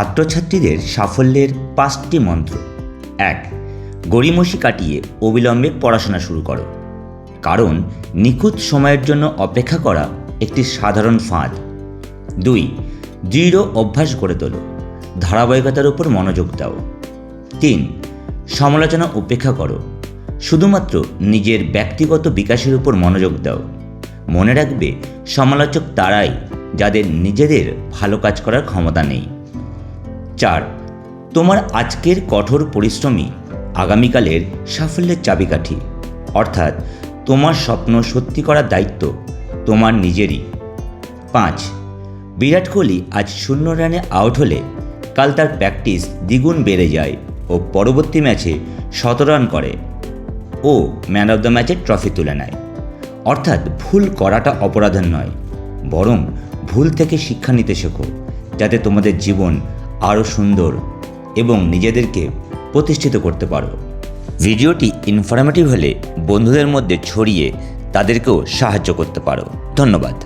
ছাত্রছাত্রীদের সাফল্যের 5টি মন্ত্র। 1. গড়িমসি কাটিয়ে অবিলম্বে পড়াশোনা শুরু করো, কারণ নিখুঁত সময়ের জন্য অপেক্ষা করা একটি সাধারণ ফাঁদ। 2. দৃঢ় অভ্যাস গড়ে তোলো, ধারাবাহিকতার উপর মনোযোগ দাও। 3. সমালোচনা উপেক্ষা করো, শুধুমাত্র নিজের ব্যক্তিগত বিকাশের উপর মনোযোগ দাও। মনে রাখবে, সমালোচক তারাই যাদের নিজেদের ভালো কাজ করার ক্ষমতা নেই। 4. তোমার আজকের কঠোর পরিশ্রমই আগামীকালের সাফল্যের চাবিকাঠি, অর্থাৎ তোমার স্বপ্ন সত্যি করার দায়িত্ব তোমার নিজেরই। 5. বিরাট কোহলি আজ 0 রানে আউট হলে কাল তার প্র্যাকটিস দ্বিগুণ বেড়ে যায় ও পরবর্তী ম্যাচে 17 রান করে ও ম্যান অব দ্য ম্যাচের ট্রফি তুলে নেয়। অর্থাৎ ভুল করাটা অপরাধ নয়, বরং ভুল থেকে শিক্ষা নিতে শেখো, যাতে তোমাদের জীবন আরও সুন্দর এবং নিজেদেরকে প্রতিষ্ঠিত করতে পারো। ভিডিওটি ইনফরমেটিভ হলে বন্ধুদের মধ্যে ছড়িয়ে তাদেরকেও সাহায্য করতে পারো। ধন্যবাদ।